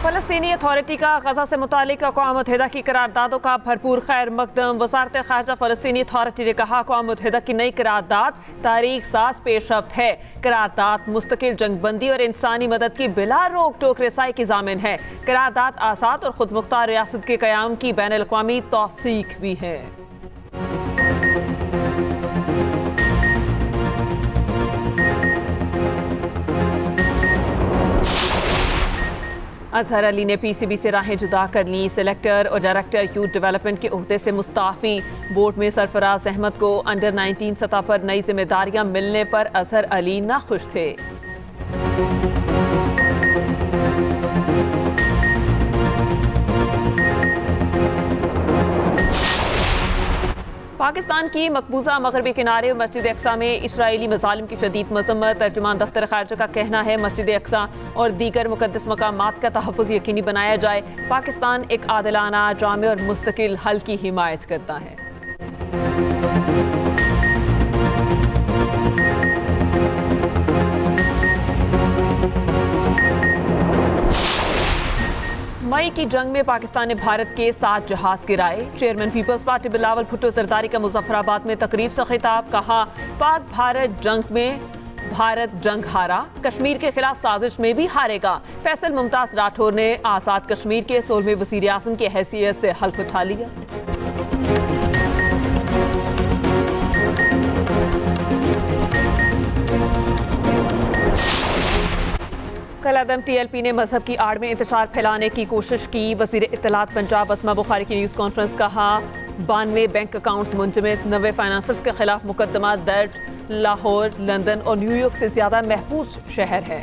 फ़लस्तीनी authority का गजा से मुतालिक अक़वाम मुत्तहिदा की करारदादों का भरपूर खैर मकदम। वज़ारत ख़ारजा फ़लस्तीनी अथॉरिटी ने कहा, अक़वाम मुत्तहिदा की नई करारदाद तारीख साज पेशरफ्त है। करारदाद मुस्तकिल जंगबंदी और इंसानी मदद की बिला रोक टोक रसाई की ज़ामिन है। करारदाद आज़ाद और खुद मुख्तार रियासत के क़याम की बैनुल अक़वामी तौसीक़ भी है। अजहर अली ने पीसीबी से राहें जुदा कर ली। सिलेक्टर और डायरेक्टर यूथ डेवलपमेंट के ओहदे से मुस्ताफ़ी। बोर्ड में सरफराज अहमद को अंडर 19 सतह पर नई जिम्मेदारियां मिलने पर अजहर अली नाखुश थे। पाकिस्तान की मकबूजा मगरबी किनारे मस्जिद अक्सा में इसराइली मज़ालिम की शदीद मज़म्मत। तर्जुमान दफ्तर ख़ारजा का कहना है, मस्जिद अक्सा और दीगर मुक़द्दस मकामात का तहफ़्फ़ुज़ यकीनी बनाया जाए। पाकिस्तान एक आदिलाना, जामे और मुस्तकिल हल की हिमायत करता है। मई की जंग में पाकिस्तान ने भारत के 7 जहाज गिराए। Chairman People's Party Bilawal Bhutto Zardari का मुजफ्फराबाद में तकरीब से खिताब। कहा, पाक भारत जंग में भारत जंग हारा, कश्मीर के खिलाफ साजिश में भी हारेगा। फैसल मुमताज राठौर ने आज़ाद कश्मीर के 16वें वज़ीर आज़म की हैसियत से हल्फ उठा लिया। कलादम टीएलपी ने मजहब की आड़ में इंतशार फैलाने की कोशिश की। वज़ीर इत्तलात पंजाब अस्मा बुखारी की न्यूज़ कॉन्फ्रेंस। कहा, 92 बैंक अकाउंट्स मुंजमद, 90 फाइनेंसर्स के खिलाफ मुकदमा दर्ज। लाहौर, लंदन और न्यूयॉर्क से ज़्यादा महफूज शहर है।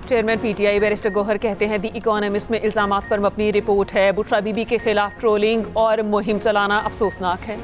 चेयरमैन पीटीआई बैरिस्टर गौहर कहते हैं, दी इकोनॉमिस्ट में इल्जामात पर मबनी रिपोर्ट है। बुशरा बीबी के खिलाफ ट्रोलिंग और मुहिम चलाना अफसोसनाक है।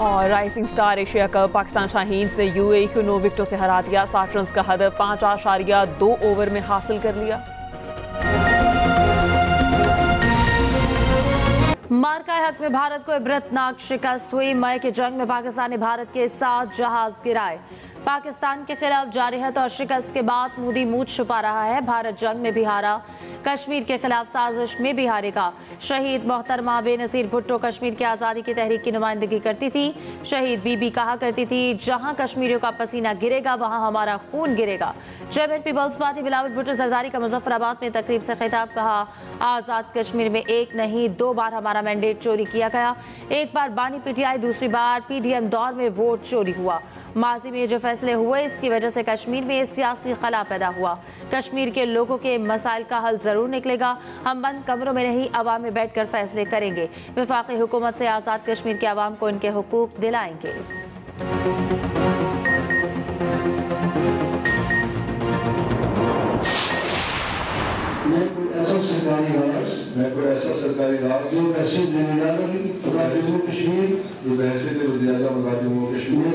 और rising star Asia cup Pakistan Shaheen's ने यूएई को 9 विकेटों से हरा दिया। 60 रन का हदफ 5.2 ओवर में हासिल कर लिया। मार्का हक में भारत को इबरतनाक शिकस्त हुई। मई की जंग में पाकिस्तान ने भारत के 7 जहाज गिराए। पाकिस्तान के खिलाफ जारहत और शिकस्त के बाद मोदी मुंह छुपा रहा है। भारत जंग में भी हारा, कश्मीर के खिलाफ साजिश में भी हारेगा। शहीद मोहतरमा बेनज़ीर भुट्टो कश्मीर की आज़ादी की तहरीक की नुमाइंदगी करती थी। शहीद बीबी कहा करती थी, जहां कश्मीरियों का पसीना गिरेगा वहां हमारा खून गिरेगा। Chairman People's Party Bilawal Bhutto Zardari का मुजफ्फराबाद में तकरीब से खिताब। कहा, आज़ाद कश्मीर में एक नहीं 2 बार हमारा मैंडेट चोरी किया गया। एक बार बानी पीटीआई, दूसरी बार पीडीएम दौर में वोट चोरी हुआ। माजी में जो फैसले हुए इसकी वजह से कश्मीर में सियासी खला पैदा हुआ। कश्मीर के लोगों के मसाइल का हल जरूर निकलेगा। हम बंद कमरों में नहीं, आवाम में बैठकर फैसले करेंगे। वफाकी हुकूमत से आज़ाद कश्मीर के आवाम को इनके हुकूक दिलाएंगे। मैं कोई ऐसा सरकारी राज जो मैसेज देने जा रहा हूँ कश्मीर, जो बहसीत वज़ीर-ए-आज़म कश्मीर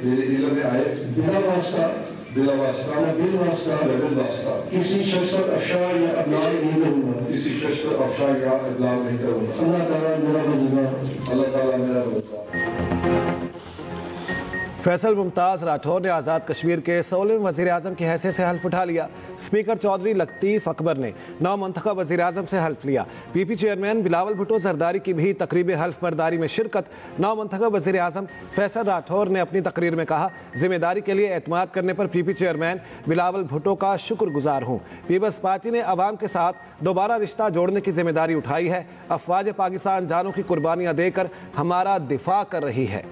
मेरे इल्म में आए बिला वास्ता बिल वास्ता किसी शख्स पर अफशार या अबलाग नहीं करूँगा। किसी शख्स पर अफशार या अबलाग नहीं करूँगा। अल्लाह ताला मेरा रोज़गार, अल्लाह ताला मेरा रोज़गार। फैसल मुमताज़ राठौर ने आज़ाद कश्मीर के 16वें वज़ीर आज़म की हैसियत से हल्फ उठा लिया। स्पीकर चौधरी लतीफ़ अकबर ने नौ मुंतखब वज़ीर आज़म से हल्फ लिया। पीपी चेयरमैन बिलावल भुट्टो जरदारी की भी तकरीब हल्फ बर्दारी में शिरकत। नौ मुंतखब वज़ीर आज़म फैसल राठौर ने अपनी तकरीर में कहा, जिम्मेदारी के लिए एतमाद करने पर पीपी चेयरमैन बिलावल भुट्टो का शुक्रगुजार हूँ। पीपल्स पार्टी ने अवाम के साथ दोबारा रिश्ता जोड़ने की जिम्मेदारी उठाई है। अफवाज पाकिस्तान जानों की कुर्बानियाँ देकर हमारा दिफा कर रही है।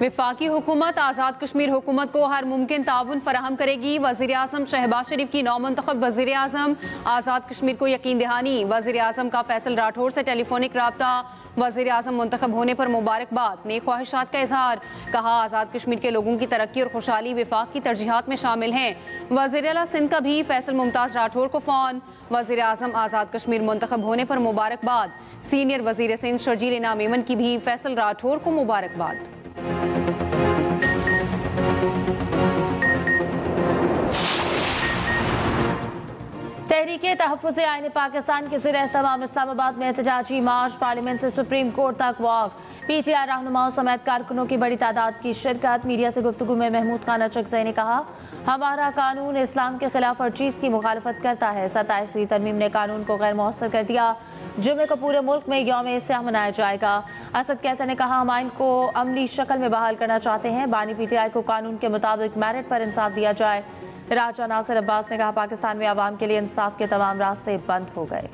वफाकी हुकूमत आज़ाद कश्मीर हुकूमत को हर मुमकिन ताउन फराहम करेगी। वज़ीर आज़म शहबाज शरीफ की नौमुंतखब वज़ीर आज़म आज़ाद कश्मीर को यकीन दहानी। वज़ीर आज़म का फैसल राठौर से टेलीफोनिक रब्ता। वज़ीर आज़म मुंतखब होने पर मुबारकबाद, नेक ख्वाहिशात का इजहार। कहा आज़ाद कश्मीर के लोगों की तरक्की और खुशहाली वफाक की तरजीहात में शामिल हैं। वज़ीर आला सिंध का भी फैसल मुमताज़ राठौर को फ़ोन। वज़ीर आज़म आज़ाद कश्मीर मुंतखब होने पर मुबारकबाद। सीनियर वज़ीर सिंध शर्जील इनाम मेमन की भी फैसल राठौर को मुबारकबाद। तहरीके तहफ़्फ़ुज़ आईन पाकिस्तान के ज़रिए तमाम इस्लामाबाद में एहतजाजी मार्च, पार्लियामेंट से सुप्रीम कोर्ट तक वॉक। PTI रहनुमाओं समेत कारकुनों की बड़ी तादाद की शिरकत। मीडिया से गुफ्तगू में महमूद खान अचकज़ई ने कहा, हमारा कानून इस्लाम के खिलाफ हर चीज़ की मुखालफत करता है। 27वीं तरमीम ने कानून को गैर मौसर कर दिया। जुमे को पूरे मुल्क में यौम स्याह मनाया जाएगा। असद कैसर ने कहा, हम आइन को अमली शक्ल में बहाल करना चाहते हैं। बानी PTI को कानून के मुताबिक मेरिट पर इंसाफ दिया जाए। राजा नासिर अब्बास ने कहा, पाकिस्तान में आवाम के लिए इंसाफ के तमाम रास्ते बंद हो गए।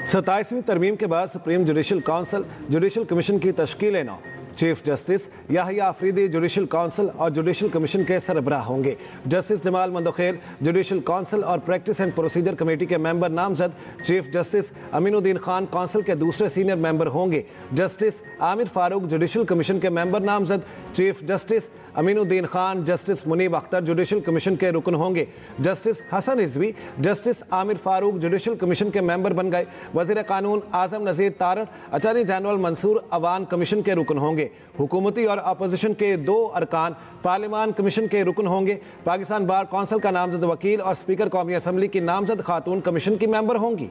सत्ताईसवीं तरमीम के बाद Supreme Judicial Council Judicial Commission की तश्कील नौ। Chief justice Yahya Afridi Judicial Council और जुडिशल कमीशन के सरबराह होंगे। Justice Jamal Mandokhail Judicial Council और प्रैक्टिस एंड प्रोसीजर कमेटी के मेंबर नामजद। Chief justice Aminuddin Khan council के दूसरे सीनियर मेंबर होंगे। Justice Amir Farooq Judicial Commission के मेंबर नामजद। Chief justice Aminuddin Khan justice Munib Akhtar Judicial Commission के रुकन होंगे। Justice Hasan Rizvi justice Amir Farooq Judicial Commission के मेंबर बन गए। वज़ीर कानून Azam Nazeer Tarar attorney general Mansoor Awan commission के रुकन होंगे। हुकूमती और अपोजिशन के 2 अरकान पार्लियामान कमीशन के रुकन होंगे। पाकिस्तान बार काउंसिल का नामजद वकील और स्पीकर कौमी असम्बली की नामजद खातून कमीशन की मेंबर होंगी।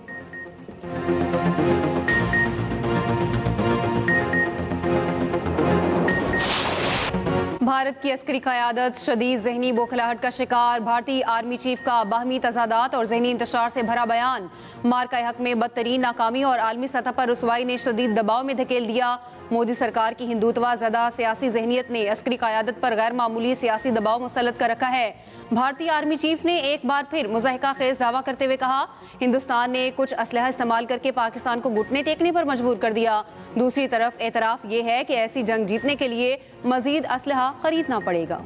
भारत की अस्करी क़यादत शदीद जहनी बौखलाहट का शिकार। भारतीय आर्मी चीफ का बाहमी तजादात और जहनी इंतशार से भरा बयान। मार्का हक में बदतरीन नाकामी और आलमी सतह पर रुसवाई ने शदीद दबाव में धकेल दिया। मोदी सरकार की हिंदुत्वा ज़दा सियासी जहनीत ने अस्करी क़यादत पर गैर मामूली सियासी दबाव मुसल्लत कर रखा है। भारतीय आर्मी चीफ ने एक बार फिर मुज़ाहिका खेज दावा करते हुए कहा, हिंदुस्तान ने कुछ असलहा इस्तेमाल करके पाकिस्तान को घुटने टेकने पर मजबूर कर दिया। दूसरी तरफ एतराफ़ ये है कि ऐसी जंग जीतने के लिए मजीद असलहा खरीदना पड़ेगा।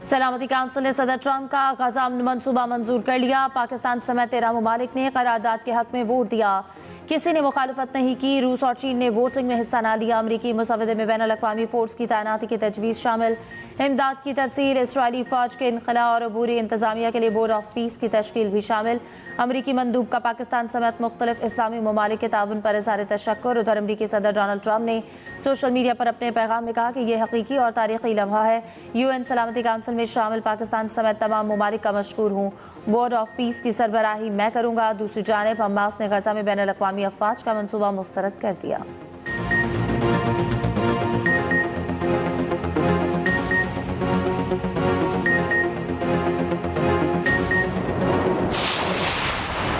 सलामती काउंसिल ने सदर ट्रंप का गजा मंसूबा मंजूर कर लिया। पाकिस्तान समेत 13 ममालिक ने करारदाद के हक में वोट दिया। किसी ने मुखालफत नहीं की। रूस और चीन ने वोटिंग में हिस्सा न लिया। अमरीकी मुसवदे में बैनुल अक़वामी फोर्स की तैनाती की तजवीज़ शामिल। इमदाद की तरसील, इसराइली फ़ौज के इनखला और अबूरी इंतजामिया के लिए बोर्ड ऑफ पीस की तश्कील भी शामिल। अमरीकी मंदूब का पाकिस्तान समेत मुख्तलिफ इस्लामी ममालिक के ताउन पर इज़हार तशक्कुर। उधर अमरीकी सदर डोनाल्ड ट्रंप ने सोशल मीडिया पर अपने पैगाम में कहा कि यह हकीकी और तारीखी लम्हा है। UN सलामती काउंसिल में शामिल पाकिस्तान समेत तमाम ममालिक का मशकूर हूँ। बोर्ड ऑफ पीस की सरबराही मैं करूँगा। दूसरी जानिब हमास ने गजा में बैनुल अक़वामी अफ़वाज का मंसूबा मुस्तरद कर दिया।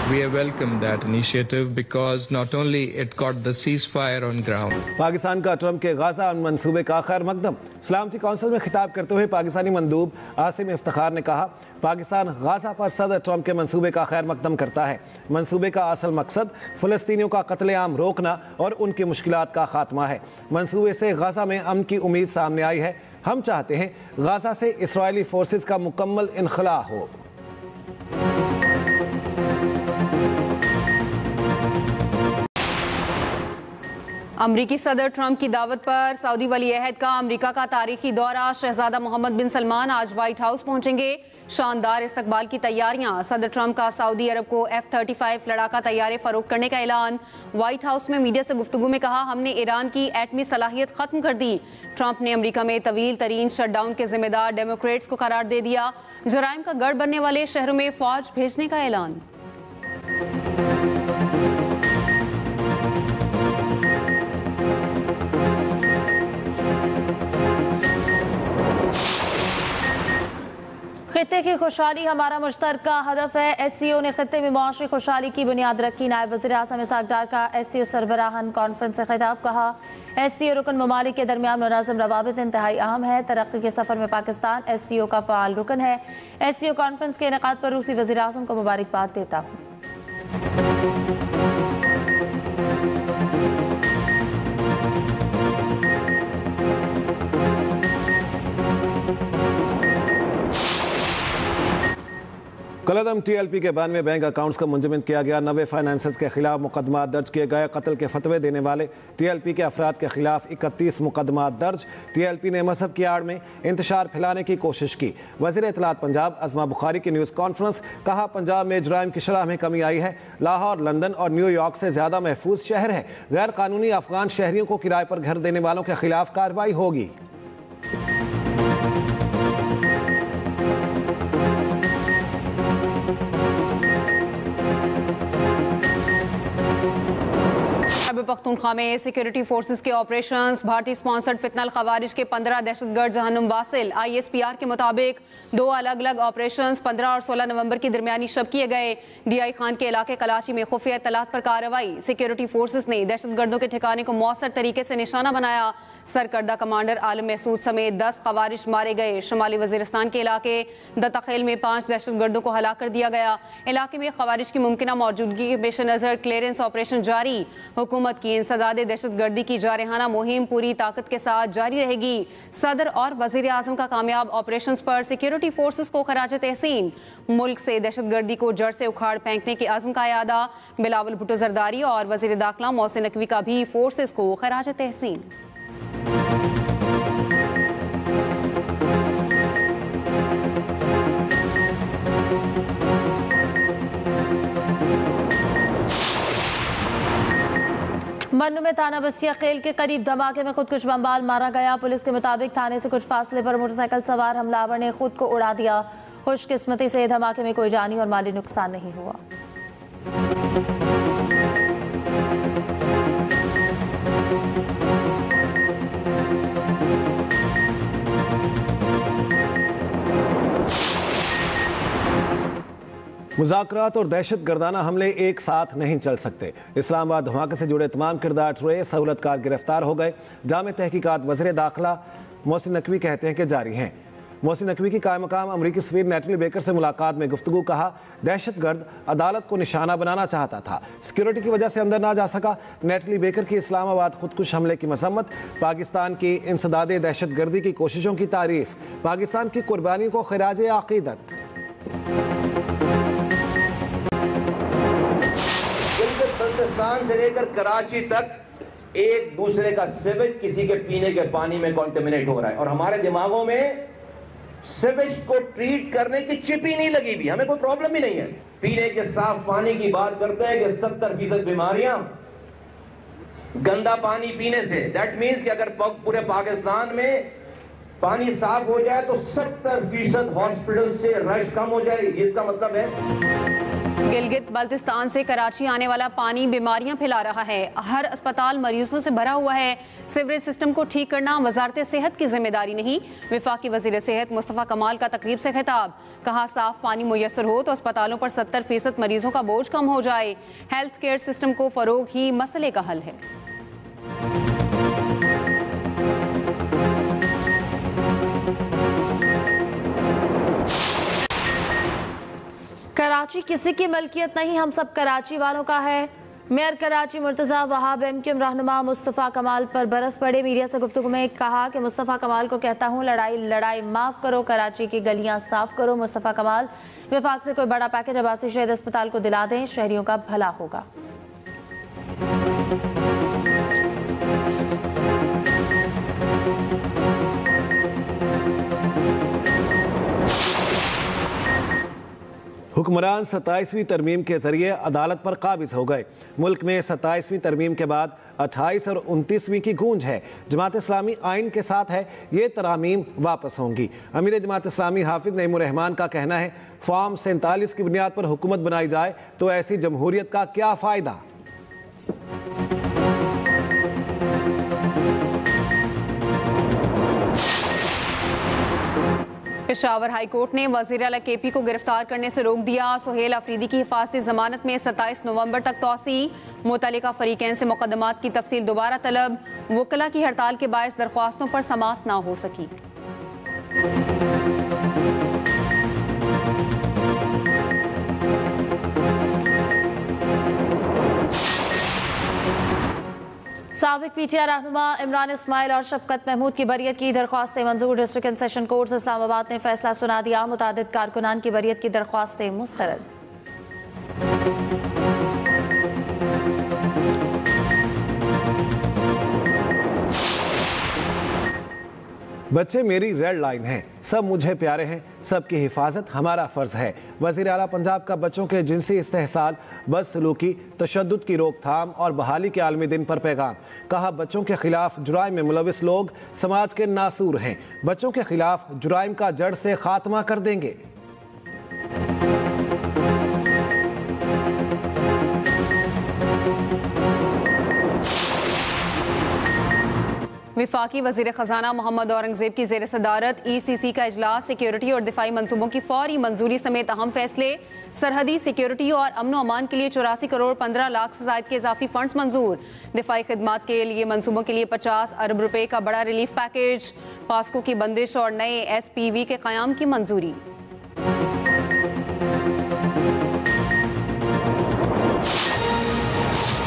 We welcome that initiative because not only it got the ceasefire on ground. Pakistan का ट्रंप के गाजा मंसूबे का खैर मकदम। सलामती काउंसिल में खिताब करते हुए पाकिस्तानी मंदूब आसिम इफ्तिखार ने कहा, पाकिस्तान गाजा पर सदर ट्रंप के मंसूबे का खैर मकदम करता है। मंसूबे का असल मकसद फ़लस्तीनियों का कत्लेआम रोकना और उनकी मुश्किलात का खात्मा है। मंसूबे से गाजा में अमन की उम्मीद सामने आई है। हम चाहते हैं गाजा से इसराइली फोर्सेस का मुकम्मल इनखला हो। अमरीकी सदर ट्रंप की दावत पर सऊदी वली अहद का अमरीका का तारीखी दौरा। शहजादा मोहम्मद बिन सलमान आज व्हाइट हाउस पहुंचेंगे। शानदार इस्तकबाल की तैयारियां। सदर ट्रंप का सऊदी अरब को F-35 लड़ाका तैयारे फरोख्त करने का ऐलान। व्हाइट हाउस में मीडिया से गुफ्तगू में कहा, हमने ईरान की एटमी सलाहियत खत्म कर दी। ट्रंप ने अमरीका में तवील तरीन शटडाउन के जिम्मेदार डेमोक्रेट्स को करार दे दिया। जराइम का गढ़ बनने वाले शहरों में फौज भेजने का ऐलान। खित्ते की खुशहाली हमारा मुश्तरका हदफ है। SCO ने खित्ते में मुआशी खुशहाली की बुनियाद रखी। नायब वज़ीर आज़म इसहाक डार का SCO सरबराहान कॉन्फ्रेंस से खिताब। कहा SCO रुकन ममालिक के दरमियान मुनाज़िम रवाबित इंतहाई अहम है। तरक्की के सफ़र में पाकिस्तान SCO का फ़ाल रुकन है। SCO कॉन्फ्रेंस के इनेकाद पर रूसी वज़ीर आज़म को मुबारकबाद देता हूँ। कलदम TLP के 92 बैंक अकाउंट्स का मुंजमद किया गया। 90 फाइनेंसर्स के खिलाफ मुकदमा दर्ज किए गए। कत्ल के फतवे देने वाले TLP के अफराद के खिलाफ 31 मुकदमा दर्ज। TLP ने मजहब की आड़ में इंतशार फैलाने की कोशिश की। वज़ीर इत्तलात पंजाब अज़मा बुखारी की न्यूज़ कॉन्फ्रेंस। कहा पंजाब में जुराइम की शरह में कमी आई है। लाहौर, लंदन और न्यूयॉर्क से ज़्यादा महफूज शहर है। गैर कानूनी अफगान शहरियों को किराए पर घर देने वालों के खिलाफ कार्रवाई होगी। पख्तूनख्वा में सिक्योरिटी फोर्सेस के ऑपरेशंस। भारतीय स्पॉन्सर्ड फितनल खवारिज के 15 दहशतगर्द जहन्नुम वासिल। ISPR के मुताबिक 2 अलग अलग ऑपरेशंस 15 और 16 नवंबर की दरमियानी शब किए गए। DI खान के इलाके कराची में खुफिया इत्तलात पर कार्रवाई। सिक्योरिटी फोर्सेस ने दहशतगर्दों के ठिकाने को मौसर तरीके से निशाना बनाया। सरकर्दा कमांडर आलम महसूद समेत 10 खवारिज मारे गए। शुमाली वजीरिस्तान के इलाके दत्ताखेल में 5 दहशतगर्दों को हलाक कर दिया गया। इलाके में खवारिज की मुमकिना मौजूदगी के पेश नज़र क्लियरेंस ऑपरेशन जारी। हुकूमत की इंसदादे दहशतगर्दी की जारहाना मुहिम पूरी ताकत के साथ जारी रहेगी। सदर और वजीर आजम का कामयाब ऑपरेशंस पर सिक्योरिटी फोर्सेस को खराज तहसीन। मुल्क से दहशतगर्दी को जड़ से उखाड़ फेंकने के आज़म का यादा। बिलावल भुट्टो जरदारी और वजीर दाखिला मोहसिन नकवी का भी फोर्सेस को खराज तहसीन। मन्नू में थाना बसिया खेल के करीब धमाके में खुदकुश बमबाल मारा गया। पुलिस के मुताबिक थाने से कुछ फासले पर मोटरसाइकिल सवार हमलावर ने खुद को उड़ा दिया। खुशकिस्मती से धमाके में कोई जानी और माली नुकसान नहीं हुआ। मुज़ाकरात और दहशत गर्दाना हमले एक साथ नहीं चल सकते। इस्लामाबाद धमाके से जुड़े तमाम किरदार ट्रेस सहूलतकार गिरफ्तार हो गए। जामे तहकीकात वज़ीर दाखिला मोहसिन नकवी कहते हैं कि जारी हैं। मोहसिन नकवी की कायम मकाम अमरीकी सफीर नेटली बेकर से मुलाकात में गुफ्तगू। कहा दहशतगर्द अदालत को निशाना बनाना चाहता था, सिक्योरिटी की वजह से अंदर ना जा सका। नेटली बेकर की इस्लामाबाद खुदकुश हमले की मसम्मत। पाकिस्तान की इंसदादे दहशतगर्दी की कोशिशों की तारीफ। पाकिस्तान की कुर्बानी को खिराज अकीदत। बलूचिस्तान से लेकर कराची तक एक दूसरे का सीवेज किसी के पीने के पानी में कॉन्टेमिनेट हो रहा है और हमारे दिमागों में सीवेज को ट्रीट करने की चिप ही नहीं लगी भी। हमें कोई प्रॉब्लम ही नहीं है। पीने के साफ पानी की बात करते हैं कि 70% बीमारियां गंदा पानी पीने से। दैट मीन्स कि अगर पूरे पाकिस्तान में पानी साफ हो जाए तो 70% हॉस्पिटल से रश कम हो जाएगी। इसका मतलब है गिलगित बल्तिस्तान से कराची आने वाला पानी बीमारियां फैला रहा है। हर अस्पताल मरीजों से भरा हुआ है। सीवरेज सिस्टम को ठीक करना वजारत सेहत की जिम्मेदारी नहीं। वफाकी वजीर सेहत मुस्तफ़ा कमाल का तकरीब से खिताब। कहा साफ पानी मुयसर हो तो अस्पतालों पर 70% मरीजों का बोझ कम हो जाए। हेल्थ केयर सिस्टम को फरोग ही मसले का हल है। कराची किसी की मलकियत नहीं, हम सब कराची वालों का है। मेयर कराची मुर्तज़ा वहाब MQM रहनुमा मुस्तफ़ा कमाल पर बरस पड़े। मीडिया से गुफ्तगू में कहा कि मुस्तफ़ा कमाल को कहता हूँ लड़ाई माफ़ करो, कराची की गलियाँ साफ़ करो। मुस्तफ़ा कमाल विफाक से कोई बड़ा पैकेज अब्बासी शहीद अस्पताल को दिला दें, शहरियों का भला होगा। हुक्मरान 27वीं तरमीम के जरिए अदालत पर काबिज हो गए। मुल्क में 27वीं तरमीम के बाद 28 और 29वीं की गूंज है। जमात इस्लामी आइन के साथ है, ये तरामीम वापस होंगी। अमीर जमात इस्लामी हाफिज नईमुर रहमान का कहना है फॉर्म 47 की बुनियाद पर हुकूमत बनाई जाए तो ऐसी जमहूरियत का क्या फ़ायदा। पेशावर हाई कोर्ट ने वज़ीर आला KP को गिरफ्तार करने से रोक दिया। सुहेल अफरीदी की हिफाजती जमानत में 27 नवंबर तक तौसी। मुतल्लिका फरीकैन से मुकदमात की तफसील दोबारा तलब। वकला की हड़ताल के बायस दरख्वास्तों पर समाअत ना हो सकी। साबिक PTI रहनुमा इमरान इस्माइल और शफकत महमूद की बरियत की दरख्वास्तें मंजूर। District and session court Islamabad ने फैसला सुना दिया। मुतादिद कारकुनान की बरियत की दरख्वास्तें मुस्तरद। बच्चे मेरी रेड लाइन हैं, सब मुझे प्यारे हैं, सबकी हिफाजत हमारा फ़र्ज़ है। वज़ीर आला पंजाब का बच्चों के जिनसी इस्तेहसाल, बदसलूकी, तशद्दुद की रोकथाम और बहाली के आलमी दिन पर पैगाम। कहा, बच्चों के खिलाफ जुराइम में मुलविस लोग समाज के नासूर हैं। बच्चों के खिलाफ जुराइम का जड़ से खात्मा कर देंगे। विफाकी वज़ीर ख़जाना मोहम्मद औरंगज़ेब की ज़ेर सदारत ECC का इजलास। सिक्योरिटी और दिफाई मंसूबों की फौरी मंजूरी समेत अहम फैसले। सरहदी सिक्योरिटी और अमन अमान के लिए 84 करोड़ 15 लाख से ज़ायद के इजाफी फंड्स मंजूर। दिफाई खिदमात के लिए मंसूबों के लिए 50 अरब रुपए का बड़ा रिलीफ पैकेज। पास्को की बंदिश और नए SPV के क़याम की मंजूरी।